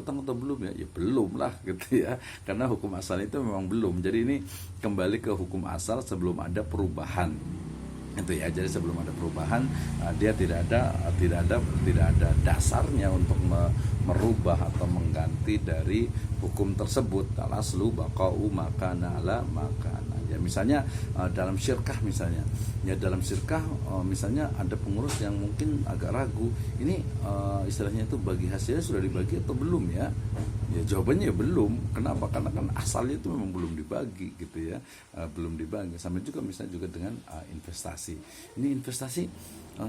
utang atau belum ya? Ya belum lah gitu ya, karena hukum asal itu memang belum. Jadi ini kembali ke hukum asal sebelum ada perubahan itu ya. Jadi sebelum ada perubahan, dia tidak ada dasarnya untuk merubah atau mengganti dari hukum tersebut. Al-aslu baqa'u makana ala makana. Ya misalnya dalam syirkah misalnya, ya dalam syirkah misalnya ada pengurus yang mungkin agak ragu, ini istilahnya itu bagi hasilnya sudah dibagi atau belum ya? Ya jawabannya ya belum. Kenapa? Karena kan asalnya itu memang belum dibagi gitu ya, belum dibagi. Sama juga misalnya juga dengan investasi. Ini investasi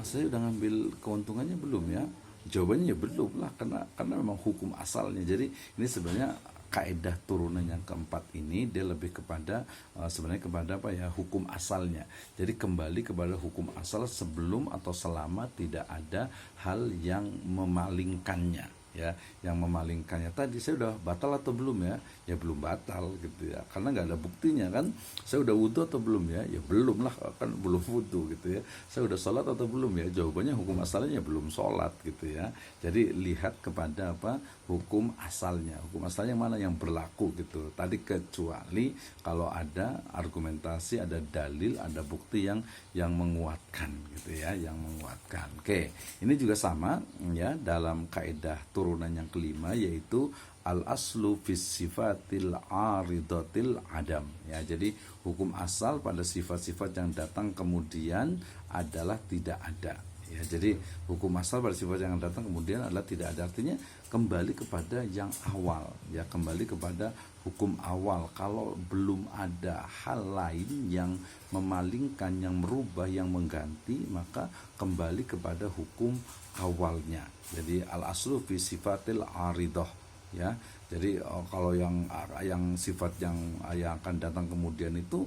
saya udah ngambil keuntungannya belum ya? Jawabannya ya belum lah, karena memang hukum asalnya. Jadi ini sebenarnya kaidah turunan yang keempat ini dia lebih kepada sebenarnya kepada apa ya, hukum asalnya. Jadi kembali kepada hukum asal sebelum atau selama tidak ada hal yang memalingkannya ya. Yang memalingkannya tadi, saya udah batal atau belum ya? Ya belum batal gitu ya, karena nggak ada buktinya kan. Saya udah wudhu atau belum ya? Ya belum lah, kan belum wudhu gitu ya. Saya udah sholat atau belum ya? Jawabannya hukum asalnya ya belum sholat gitu ya. Jadi lihat kepada apa, hukum asalnya. Hukum asalnya yang mana yang berlaku gitu tadi, kecuali kalau ada argumentasi, ada dalil, ada bukti yang menguatkan gitu ya, yang menguatkan. Oke, ini juga sama ya dalam kaidah turunan yang kelima, yaitu al-aslu fis sifatil aridatil adam ya. Jadi hukum asal pada sifat-sifat yang datang kemudian adalah tidak ada ya. Jadi hukum asal pada sifat yang datang kemudian adalah tidak ada, artinya kembali kepada yang awal ya, kembali kepada hukum awal. Kalau belum ada hal lain yang memalingkan, yang merubah, yang mengganti, maka kembali kepada hukum awalnya. Jadi al-aslu fi sifatil aridah ya. Jadi kalau yang sifat yang akan datang kemudian itu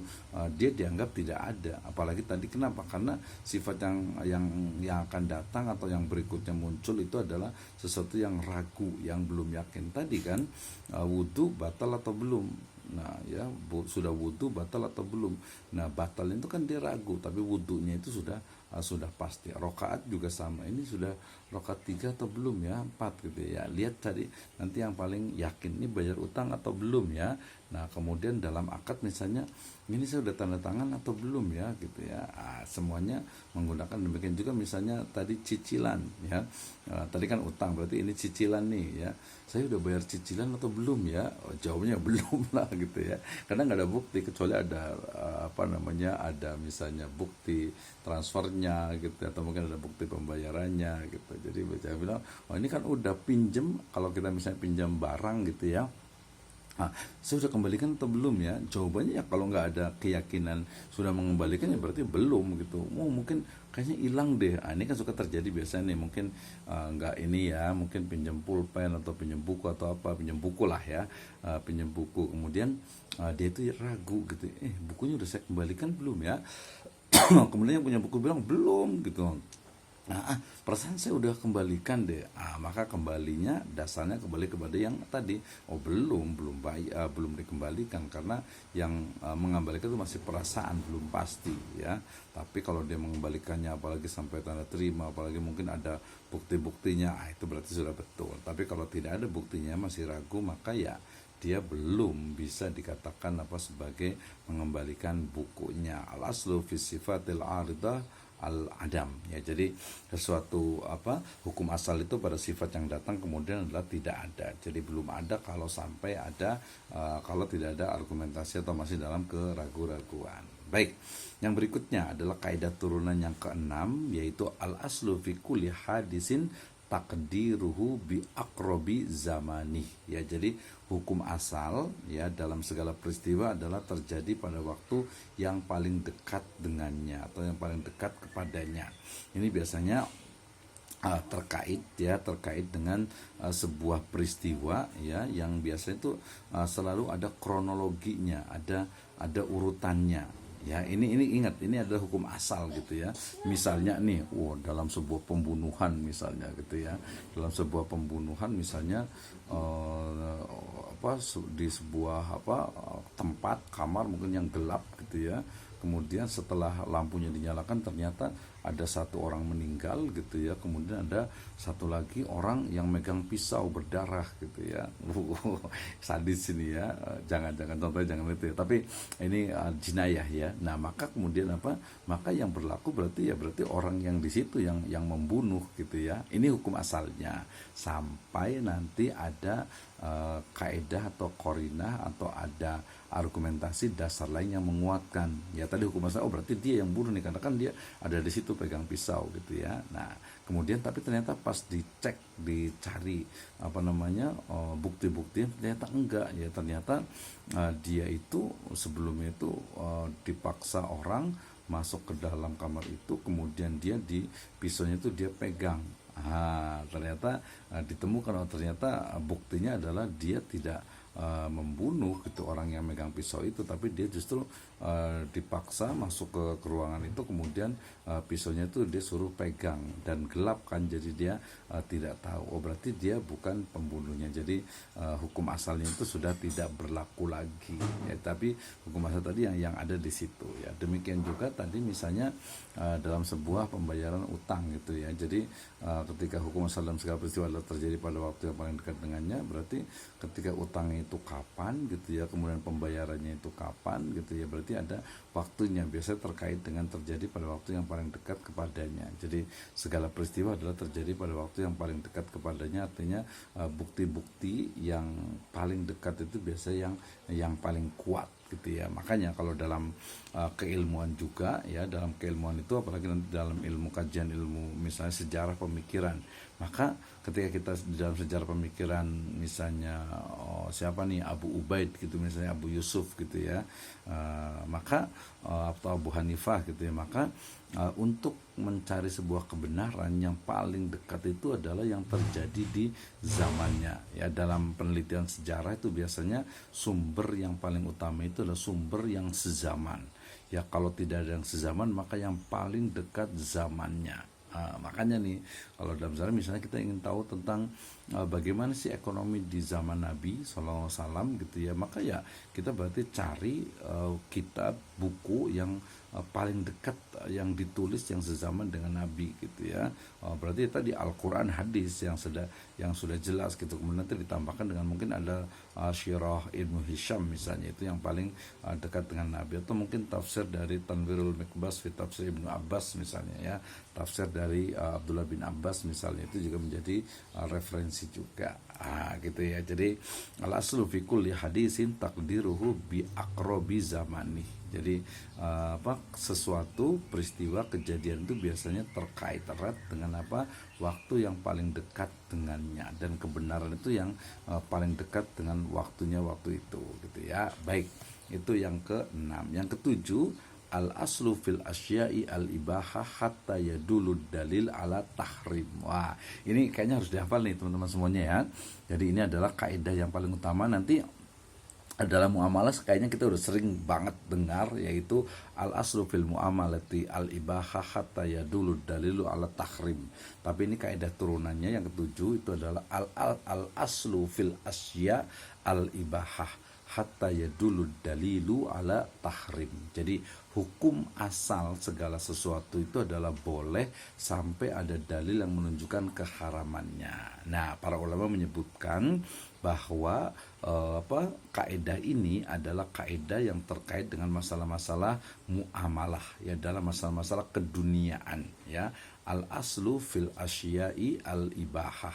dia dianggap tidak ada. Apalagi tadi kenapa? Karena sifat yang akan datang atau yang berikutnya muncul itu adalah sesuatu yang ragu, yang belum yakin. Tadi kan wudhu batal atau belum? Nah ya, sudah wudhu batal atau belum? Nah batal itu kan dia ragu, tapi wudhunya itu sudah pasti. Rokaat juga sama, ini sudah rokaat 3 atau belum ya, 4 gitu ya. Lihat tadi nanti yang paling yakin ini bayar utang atau belum ya. Nah kemudian dalam akad misalnya, ini saya udah tanda tangan atau belum ya gitu ya. Semuanya menggunakan demikian juga misalnya tadi cicilan ya. Tadi kan utang, berarti ini cicilan nih ya. Saya udah bayar cicilan atau belum ya? Jawabnya belum lah gitu ya. Karena nggak ada bukti, kecuali ada ada misalnya bukti transfernya gitu, atau mungkin ada bukti pembayarannya gitu. Jadi saya bilang, oh ini kan udah pinjem, kalau kita misalnya pinjam barang gitu ya. Nah, saya sudah kembalikan atau belum ya? Jawabannya ya kalau nggak ada keyakinan sudah mengembalikan ya berarti belum gitu. Mungkin kayaknya hilang deh. Ini kan suka terjadi biasanya nih, mungkin nggak ini ya, mungkin pinjam pulpen atau pinjam buku atau apa, pinjam buku lah ya, pinjam buku. Kemudian dia itu ragu gitu, bukunya udah saya kembalikan belum ya? Kemudian yang punya buku bilang belum gitu. Nah, perasaan saya udah kembalikan deh. Maka kembalinya dasarnya kembali kepada yang tadi. Oh belum dikembalikan, karena yang mengembalikan itu masih perasaan, belum pasti ya. Tapi kalau dia mengembalikannya, apalagi sampai tanda terima, apalagi mungkin ada bukti-buktinya, itu berarti sudah betul. Tapi kalau tidak ada buktinya, masih ragu, maka ya dia belum bisa dikatakan sebagai mengembalikan bukunya. Al-aslu fi sifatil aridah al-adam ya. Jadi sesuatu hukum asal itu pada sifat yang datang kemudian adalah tidak ada. Jadi belum ada kalau sampai ada, kalau tidak ada argumentasi atau masih dalam keraguan-raguan. Baik, yang berikutnya adalah kaidah turunan yang keenam, yaitu al-aslu fi kulli hadisin takdiruhu bi aqrabi zamani ya. Jadi hukum asal ya dalam segala peristiwa adalah terjadi pada waktu yang paling dekat dengannya atau yang paling dekat kepadanya. Ini biasanya terkait dengan sebuah peristiwa ya, yang biasanya itu selalu ada kronologinya, ada urutannya. Ya, ini ingat, ini adalah hukum asal gitu ya. Misalnya nih, dalam sebuah pembunuhan misalnya gitu ya. Dalam sebuah pembunuhan misalnya di sebuah tempat kamar mungkin yang gelap gitu ya. kemudian setelah lampunya dinyalakan ternyata ada satu orang meninggal gitu ya, kemudian ada satu lagi orang yang megang pisau berdarah gitu ya. Sadis ini ya, jangan contohnya jangan itu ya, tapi ini jinayah ya. Nah maka kemudian apa, maka yang berlaku berarti orang yang di situ yang membunuh gitu ya. Ini hukum asalnya, sampai nanti ada kaedah atau korinah atau ada argumentasi dasar lain yang menguatkan ya tadi hukum asal. Oh berarti dia yang bunuh nih, karena kan dia ada di situ pegang pisau gitu ya. Nah kemudian tapi ternyata pas dicek, dicari apa namanya bukti-bukti, ternyata enggak ya, ternyata dia itu sebelumnya itu dipaksa orang masuk ke dalam kamar itu, kemudian dia di pisaunya itu dia pegang. Ternyata ditemukan, ternyata buktinya adalah dia tidak membunuh gitu orang yang megang pisau itu, tapi dia justru dipaksa masuk ke ruangan itu, kemudian pisaunya itu dia suruh pegang dan gelap kan, jadi dia tidak tahu. Oh berarti dia bukan pembunuhnya, jadi hukum asalnya itu sudah tidak berlaku lagi ya, tapi hukum asal tadi yang ada di situ ya. Demikian juga tadi misalnya dalam sebuah pembayaran utang gitu ya, jadi ketika hukum asal dalam segala peristiwa adalah terjadi pada waktu yang paling dekat dengannya, berarti ketika utangnya itu kapan gitu ya, kemudian pembayarannya itu kapan gitu ya, berarti ada waktunya, biasanya terkait dengan terjadi pada waktu yang paling dekat kepadanya. Jadi segala peristiwa adalah terjadi pada waktu yang paling dekat kepadanya, artinya bukti-bukti yang paling dekat itu biasanya yang paling kuat gitu ya. Makanya kalau dalam keilmuan juga ya, dalam keilmuan itu apalagi nanti dalam ilmu kajian, ilmu misalnya sejarah pemikiran, maka ketika kita di dalam sejarah pemikiran misalnya siapa nih Abu Ubaid gitu, misalnya Abu Yusuf gitu ya, maka atau Abu Hanifah gitu ya, maka untuk mencari sebuah kebenaran yang paling dekat itu adalah yang terjadi di zamannya ya. Dalam penelitian sejarah itu biasanya sumber yang paling utama itu adalah sumber yang sezaman ya. Kalau tidak ada yang sezaman, maka yang paling dekat zamannya. Makanya nih kalau dalam sejarah misalnya kita ingin tahu tentang bagaimana sih ekonomi di zaman Nabi SAW gitu ya, maka ya kita berarti cari kitab buku yang paling dekat yang ditulis yang sezaman dengan Nabi gitu ya. Berarti tadi Al-Quran, hadis yang sudah jelas gitu, kemudian nanti ditambahkan dengan mungkin ada Syirah Ibnu Hisham misalnya, itu yang paling dekat dengan Nabi, atau mungkin tafsir dari Tanwirul Mikbas fi Tafsir Ibnu Abbas misalnya ya, tafsir dari Abdullah bin Abbas misalnya, itu juga menjadi referensi juga gitu ya. Jadi al-aslu fi kulli hadisin takdiruhu bi aqrabi zamani. Jadi sesuatu peristiwa kejadian itu biasanya terkait erat dengan waktu yang paling dekat dengannya, dan kebenaran itu yang paling dekat dengan waktunya waktu itu gitu ya. Baik, itu yang ke-6. Yang ke-7, al-aslu fil asya'i al-ibahah hatta yadulud dalil ala tahrim. Wah, ini kayaknya harus dihafal nih teman-teman semuanya ya. Jadi ini adalah kaidah yang paling utama nanti dalam muamalah, kayaknya kita udah sering banget dengar, yaitu al-aslu fil muamalati al-ibahah hatta yadulud dalilu ala tahrim. Tapi ini kaidah turunannya yang ke-7 itu adalah al-aslu fil asya al-ibahah hatta yadulud dalilu ala tahrim. Jadi hukum asal segala sesuatu itu adalah boleh sampai ada dalil yang menunjukkan keharamannya. Nah, para ulama menyebutkan bahwa kaidah ini adalah kaidah yang terkait dengan masalah-masalah muamalah ya, dalam masalah-masalah keduniaan ya. Al-aslu fil asya'i al-ibahah.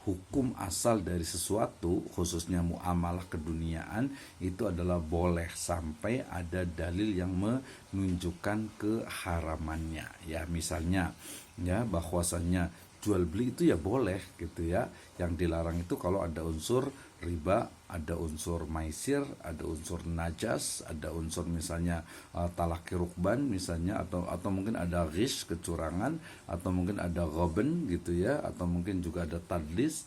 Hukum asal dari sesuatu, khususnya muamalah keduniaan, itu adalah boleh sampai ada dalil yang menunjukkan keharamannya ya. Misalnya ya, bahwasannya jual beli itu ya boleh gitu ya. Yang dilarang itu kalau ada unsur riba, ada unsur maisir, ada unsur najas, ada unsur misalnya talaki rukban misalnya, atau mungkin ada ghish, kecurangan, atau mungkin ada ghaben gitu ya, atau mungkin juga ada tadlis.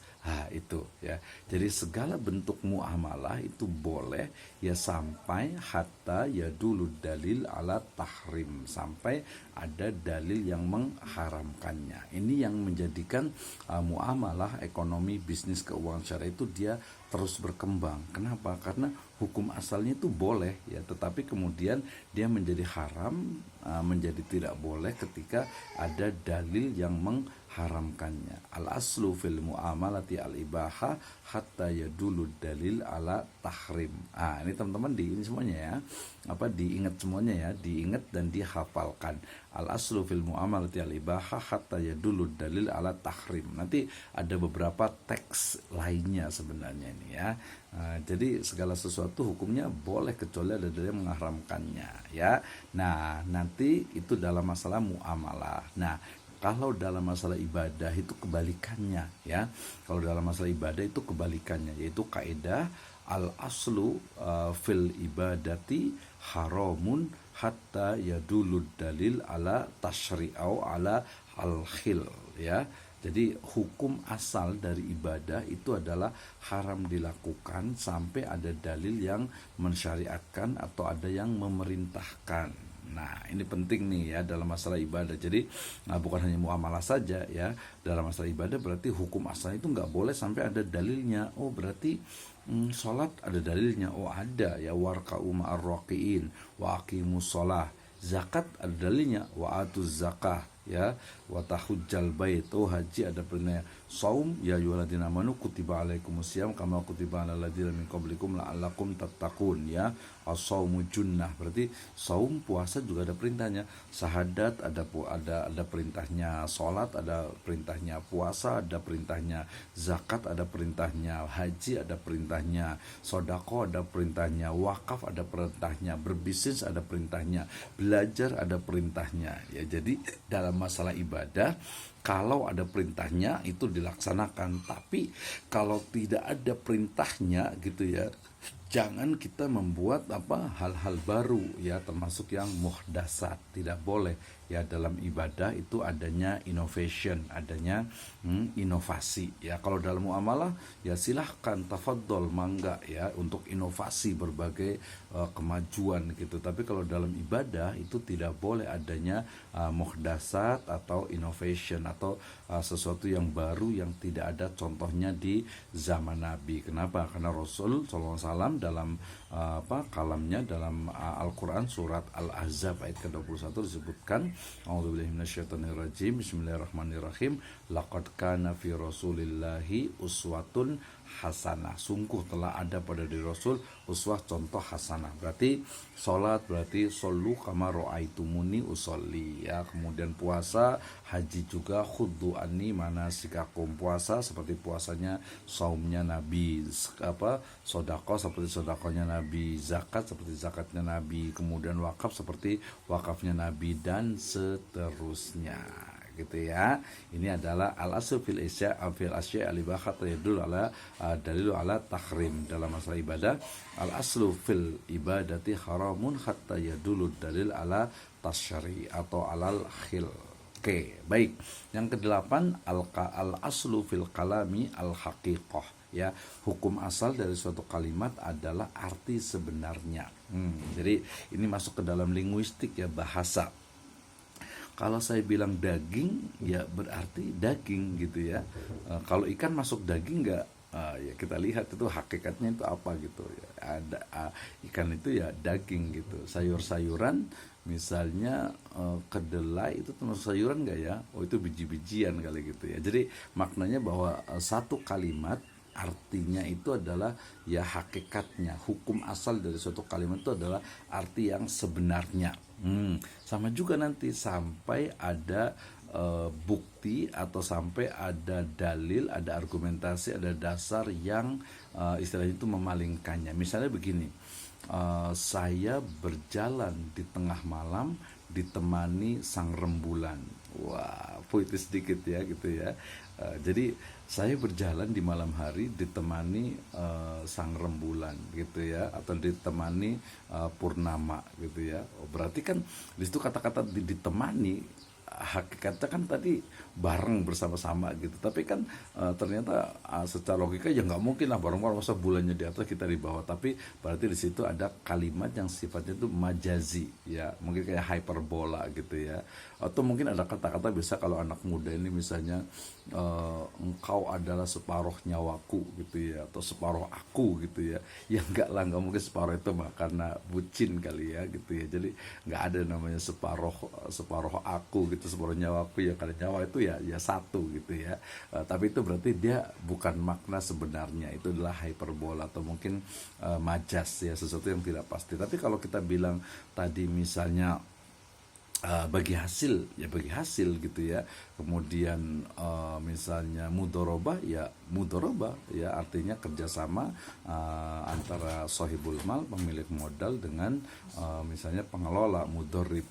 Itu ya. Jadi segala bentuk muamalah itu boleh ya sampai hatta ya dulu dalil ala tahrim, sampai ada dalil yang mengharamkannya. Ini yang menjadikan muamalah ekonomi ekonomi, bisnis, keuangan syariah itu dia terus berkembang. Kenapa? Karena hukum asalnya itu boleh ya, tetapi kemudian dia menjadi haram, menjadi tidak boleh ketika ada dalil yang mengharamkannya. Al aslu fil muamalati al ibaha hatta yadulu dalil ala tahrim. Ini teman-teman ini semuanya ya. Diingat semuanya ya, diingat dan dihafalkan. Al aslu fil muamalati al ibaha hatta yadulu dalil ala tahrim. Nanti ada beberapa teks lainnya sebenarnya ini ya. Jadi segala sesuatu hukumnya boleh kecuali ada dalil yang mengharamkannya ya. Nah, nanti itu dalam masalah muamalah. Nah, kalau dalam masalah ibadah itu kebalikannya ya. Kalau dalam masalah ibadah itu kebalikannya, yaitu kaidah al aslu fil ibadati haramun hatta yadulud dalil ala tasyri'au ala al khil ya. Jadi hukum asal dari ibadah itu adalah haram dilakukan sampai ada dalil yang mensyariatkan atau ada yang memerintahkan. Nah, ini penting nih ya dalam masalah ibadah. Jadi bukan hanya muamalah saja ya. Dalam masalah ibadah berarti hukum asal itu nggak boleh sampai ada dalilnya. Oh berarti sholat ada dalilnya. Oh ada ya, warka'u ma'ar raqiin wa aqimus sholah. Zakat ada dalilnya, wa atuz zakah ya, wa tahujjal bait. Oh haji ada perintahnya. Saum ya ayyuhalladzina amanu kutiba alaikumusiyam kama kutiba alal ladzina min qablikum la'allakum tattaqun ya. As-saumu junnah, berarti saum puasa juga ada perintahnya. Syahadat ada perintahnya, salat ada perintahnya, puasa ada perintahnya, zakat ada perintahnya, haji ada perintahnya, sedekah ada perintahnya, wakaf ada perintahnya, berbisnis ada perintahnya, belajar ada perintahnya ya. Jadi dalam masalah ibadah kalau ada perintahnya itu dilaksanakan, tapi kalau tidak ada perintahnya gitu ya, jangan kita membuat hal-hal baru ya, termasuk yang muhdasat. Tidak boleh ya, dalam ibadah itu adanya innovation, adanya inovasi ya. Kalau dalam muamalah ya silahkan tafadhol, mangga ya untuk inovasi berbagai kemajuan gitu. Tapi kalau dalam ibadah itu tidak boleh adanya muhdasat atau innovation atau sesuatu yang baru yang tidak ada contohnya di zaman Nabi. Kenapa? Karena Rasul SAW dalam kalamnya dalam Al-Quran surat Al-Ahzab ayat ke-21 disebutkan, a'udzubillahi minasyaitonirrajim, bismillahirrahmanirrahim, laqad kana fi rasulillahi uswatun hasanah. Sungguh telah ada pada diri Rasul uswah, contoh hasanah. Berarti sholat berarti shollu kama ra'aitumuni usolli ya. Kemudian puasa, haji juga, khudhu anni manasikakum, puasa seperti puasanya, saumnya Nabi, sedekah seperti sedekahnya Nabi, zakat seperti zakatnya Nabi, kemudian wakaf seperti wakafnya Nabi, dan seterusnya gitu ya. Ini adalah al-asl fil asya al-ibahat yadul ala dalilu ala tahrim. Dalam masalah ibadah, al-aslu fil ibadati haramun hatta yadulu dalil ala tasyri atau alal khil. Oke, baik. Yang kedelapan, al-aslu fil kalami al-haqiqah ya. Hukum asal dari suatu kalimat adalah arti sebenarnya. Jadi ini masuk ke dalam linguistik ya, bahasa. Kalau saya bilang daging ya berarti daging gitu ya. Kalau ikan masuk daging nggak? Ya kita lihat itu hakikatnya itu apa gitu ya. Ada ikan itu ya daging gitu. Sayur-sayuran misalnya kedelai itu termasuk sayuran nggak ya? Oh itu biji-bijian kali gitu ya. Jadi maknanya bahwa satu kalimat artinya itu adalah ya hakikatnya. Hukum asal dari suatu kalimat itu adalah arti yang sebenarnya. Sama juga nanti sampai ada bukti atau sampai ada dalil, ada argumentasi, ada dasar yang istilahnya itu memalingkannya. Misalnya begini, saya berjalan di tengah malam ditemani sang rembulan. Wah, puitis sedikit ya gitu ya. Jadi saya berjalan di malam hari ditemani sang rembulan gitu ya, atau ditemani purnama gitu ya. Berarti kan di situ kata-kata ditemani hakikatnya kan tadi bareng bersama-sama gitu, tapi kan ternyata secara logika ya nggak mungkin lah bareng-bareng, masa bulannya di atas kita di bawah. Tapi berarti di situ ada kalimat yang sifatnya itu majazi ya, mungkin kayak hyperbola gitu ya, atau mungkin ada kata-kata bisa kalau anak muda ini misalnya engkau adalah separuh nyawaku gitu ya, atau separuh aku gitu ya. Ya enggak lah, nggak mungkin separuh itu mah karena bucin kali ya gitu ya. Jadi nggak ada namanya separuh separuh aku gitu, separuh nyawaku ya, karena nyawa itu ya satu gitu ya. Tapi itu berarti dia bukan makna sebenarnya, itu adalah hyperbola atau mungkin majas ya, sesuatu yang tidak pasti. Tapi kalau kita bilang tadi misalnya bagi hasil ya bagi hasil gitu ya, kemudian misalnya mudorobah ya mudorobah ya, artinya kerjasama antara sohibul mal, pemilik modal, dengan misalnya pengelola mudorib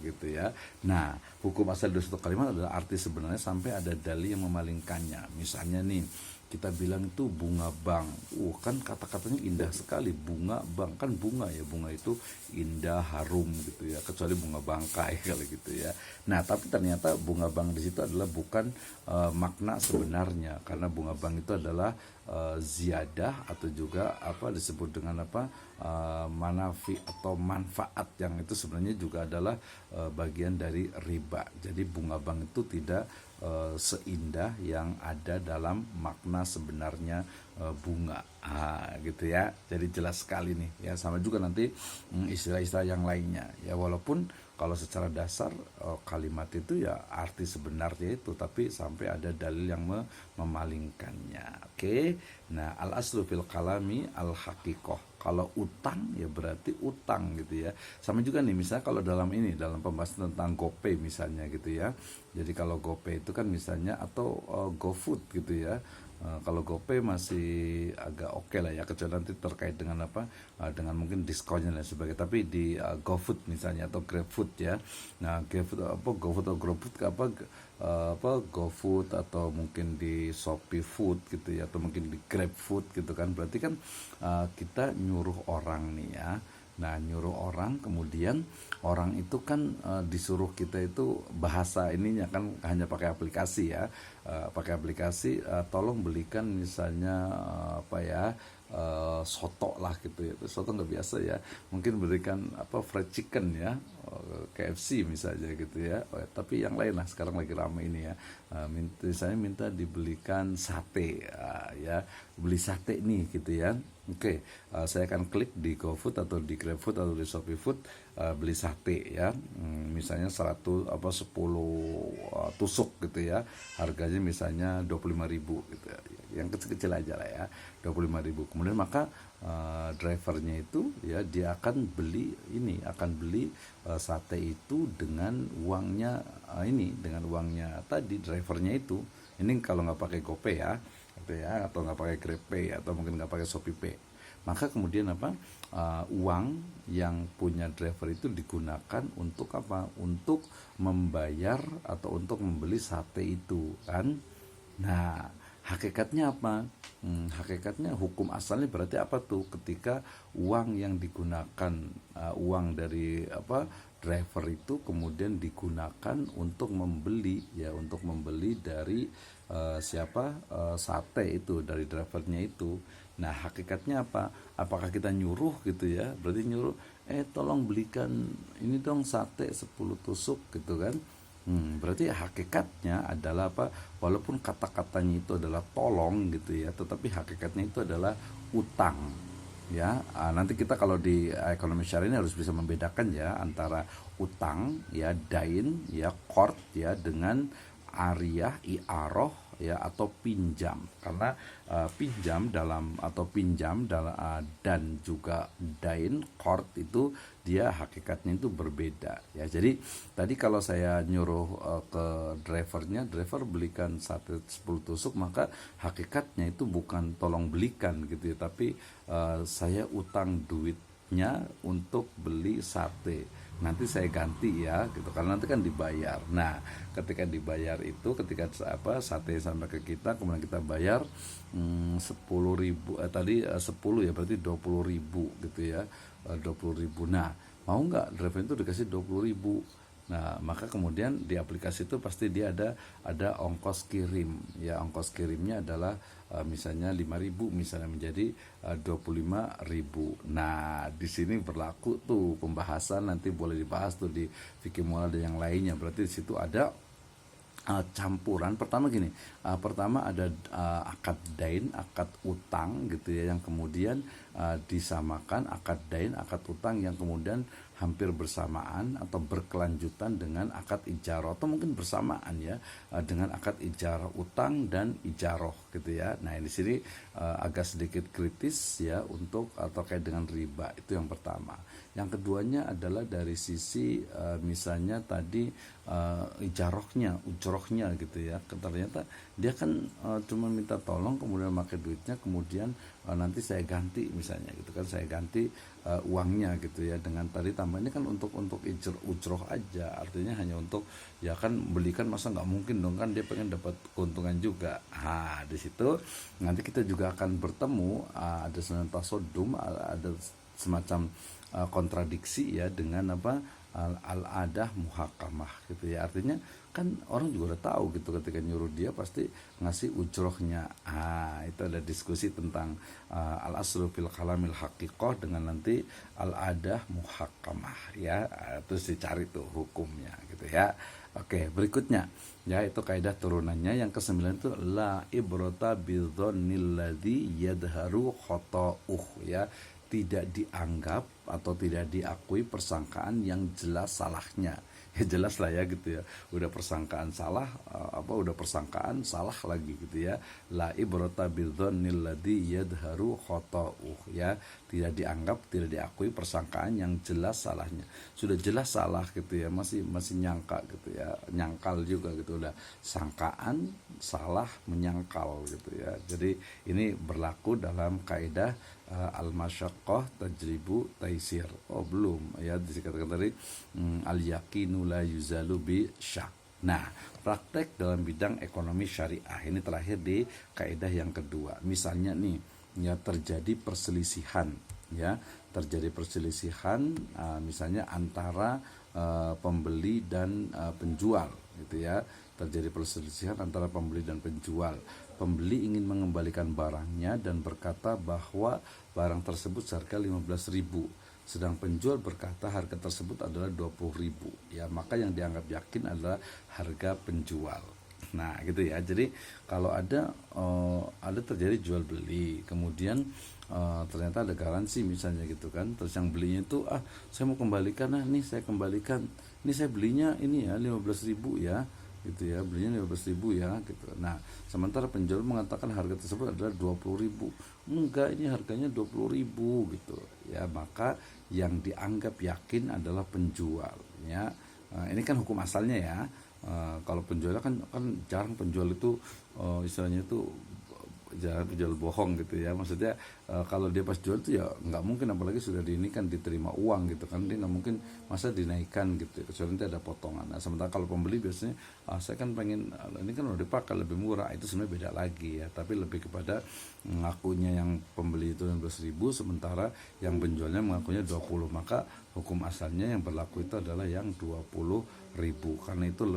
gitu ya. Nah, hukum asal dari suatu kalimat adalah arti sebenarnya sampai ada dalil yang memalingkannya. Misalnya nih, kita bilang itu bunga bank. Kan kata-katanya indah sekali, bunga bank, kan bunga ya, bunga itu indah, harum gitu ya, kecuali bunga bangkai kalau gitu ya. Nah, tapi ternyata bunga bank di situ adalah bukan makna sebenarnya, karena bunga bank itu adalah ziyadah atau juga apa disebut dengan apa manafi atau manfaat, yang itu sebenarnya juga adalah bagian dari riba. Jadi bunga bank itu tidak seindah yang ada dalam makna sebenarnya bunga gitu ya. Jadi jelas sekali nih ya, sama juga nanti istilah-istilah yang lainnya ya, walaupun kalau secara dasar kalimat itu ya arti sebenarnya itu, tapi sampai ada dalil yang memalingkannya. Oke. Nah, al aslu fil kalami al haqiqah. Kalau utang ya berarti utang gitu ya. Sama juga nih misalnya kalau dalam pembahasan tentang GoPay misalnya gitu ya. Jadi kalau GoPay itu kan misalnya, atau GoFood gitu ya. Kalau GoPay masih agak oke lah ya, kecuali nanti terkait dengan apa dengan mungkin diskonnya dan sebagainya. Tapi di GoFood misalnya atau GrabFood ya. Nah, GoFood atau GrabFood GoFood, atau mungkin di Shopee Food gitu ya, atau mungkin di GrabFood gitu kan. Berarti kan kita nyuruh orang nih ya. Nah, nyuruh orang, kemudian orang itu kan disuruh kita itu bahasa ininya kan hanya pakai aplikasi ya, pakai aplikasi, tolong belikan misalnya soto lah gitu ya. Soto nggak biasa ya, mungkin berikan fried chicken ya, KFC misalnya gitu ya. Tapi yang lain lah sekarang lagi ramai ini ya, saya minta dibelikan sate ya, beli sate nih gitu ya. Oke, saya akan klik di GoFood atau di GrabFood atau di Shopee Food, beli sate ya, misalnya 10 tusuk gitu ya, harganya misalnya 25.000 gitu ya, yang kecil-kecil aja lah ya, 25.000. Kemudian maka drivernya itu ya, dia akan beli sate itu dengan uangnya dengan uangnya tadi drivernya itu. Ini kalau nggak pakai GoPay ya gitu ya, atau nggak pakai GrabPay, atau mungkin nggak pakai ShopeePay. Maka kemudian uang yang punya driver itu digunakan untuk apa? Untuk membayar atau untuk membeli sate itu kan. Nah, hakikatnya apa? Hakikatnya hukum asalnya berarti apa tuh? Ketika uang yang digunakan, uang dari driver itu kemudian digunakan untuk membeli dari sate itu dari drivernya itu. Nah, hakikatnya apa? Apakah kita nyuruh gitu ya? Berarti nyuruh, tolong belikan ini dong sate 10 tusuk gitu kan. Berarti hakikatnya adalah apa? Walaupun kata-katanya itu adalah tolong gitu ya, tetapi hakikatnya itu adalah utang. Ya, nanti kita kalau di ekonomi syariah ini harus bisa membedakan ya antara utang ya, dain ya, qard ya, dengan ariyah, i'aroh ya, atau pinjam. Karena pinjam dan juga dain, qard itu dia hakikatnya itu berbeda ya. Jadi tadi kalau saya nyuruh ke driver belikan sate 10 tusuk, maka hakikatnya itu bukan tolong belikan gitu ya, tapi saya utang duitnya untuk beli sate, nanti saya ganti ya gitu, karena nanti kan dibayar. Nah, ketika dibayar itu, ketika sate sampai ke kita, kemudian kita bayar 10.000 tadi 10 ya, berarti 20.000 gitu ya, 20.000. Nah, mau nggak driver itu dikasih 20.000? Nah, maka kemudian di aplikasi itu pasti dia ada ongkos kirim. Ya, ongkos kirimnya adalah misalnya 5.000 misalnya menjadi 25.000. Nah, di sini berlaku tuh pembahasan, nanti boleh dibahas tuh di fikih muamalah dan yang lainnya. Berarti di situ ada campuran. Pertama gini, pertama ada akad dain, akad utang gitu ya, yang kemudian disamakan akad dain, akad utang yang kemudian hampir bersamaan atau berkelanjutan dengan akad ijarah, atau mungkin bersamaan ya dengan akad ijarah utang dan ijarah gitu ya. Nah, di sini agak sedikit kritis ya untuk terkait dengan riba, itu yang pertama. Yang keduanya adalah dari sisi misalnya tadi ijarohnya, ujrohnya gitu ya. Ternyata dia kan cuma minta tolong, kemudian pakai duitnya, kemudian nanti saya ganti misalnya gitu kan, saya ganti uangnya gitu ya, dengan tadi tambahnya kan untuk ujroh aja, artinya hanya untuk ya kan belikan, masa nggak mungkin dong kan, dia pengen dapat keuntungan juga. Nah, di situ nanti kita juga akan bertemu ada semacam tasodum, ada semacam kontradiksi ya dengan apa al-adah muhakamah gitu ya. Artinya kan orang juga udah tahu gitu, ketika nyuruh dia pasti ngasih ujrohnya. Itu ada diskusi tentang al-aslu fil kalamil haqiqah dengan nanti al-adah muhakamah ya. Terus dicari tuh hukumnya gitu ya. Oke, berikutnya ya, itu kaidah turunannya. Yang ke-9 itu la ibrata bidzannil ladzi yadharu khata'uh ya. Tidak dianggap atau tidak diakui persangkaan yang jelas salahnya. Ya jelas lah ya gitu ya, udah persangkaan salah, udah persangkaan salah lagi gitu ya. La ibrata bidzannil ladzi yadharu khata'uh ya, tidak dianggap, tidak diakui persangkaan yang jelas salahnya. Sudah jelas salah gitu ya, masih nyangka gitu ya, nyangkal juga gitu, udah sangkaan salah menyangkal gitu ya. Jadi ini berlaku dalam kaidah al-masyaqqah tajribu taisir. Oh belum ya, dikatakan tadi al-yaqinu la yuzalu bi syak. Nah, praktek dalam bidang ekonomi syariah ini terakhir di kaidah yang kedua. Misalnya nih ya, terjadi perselisihan ya, terjadi perselisihan misalnya antara pembeli dan penjual gitu ya. Terjadi perselisihan antara pembeli dan penjual. Pembeli ingin mengembalikan barangnya dan berkata bahwa barang tersebut seharga 15.000, sedang penjual berkata harga tersebut adalah 20.000 ya, maka yang dianggap yakin adalah harga penjual. Nah gitu ya. Jadi kalau ada terjadi jual beli, kemudian ternyata ada garansi misalnya gitu kan, terus yang belinya itu saya mau kembalikan, nih saya kembalikan, ini saya belinya ini ya 15.000 ya gitu ya, belinya 15.000 ya gitu. Nah, sementara penjual mengatakan harga tersebut adalah 20.000. Enggak, ini harganya 20.000 gitu. Ya, maka yang dianggap yakin adalah penjual ya. Ini kan hukum asalnya ya. Kalau penjual kan jarang penjual itu istilahnya itu jangan penjual bohong gitu ya, maksudnya kalau dia pas jual itu ya nggak mungkin, apalagi sudah kan diterima uang gitu kan, dia nggak mungkin masa dinaikkan gitu ya, kecuali nanti ada potongan. Nah, sementara kalau pembeli biasanya saya kan pengen ini kan udah dipakai lebih murah, itu sebenarnya beda lagi ya, tapi lebih kepada mengakunya yang pembeli itu 15.000, sementara yang penjualnya mengakunya 20, maka hukum asalnya yang berlaku itu adalah yang 20.000, karena itu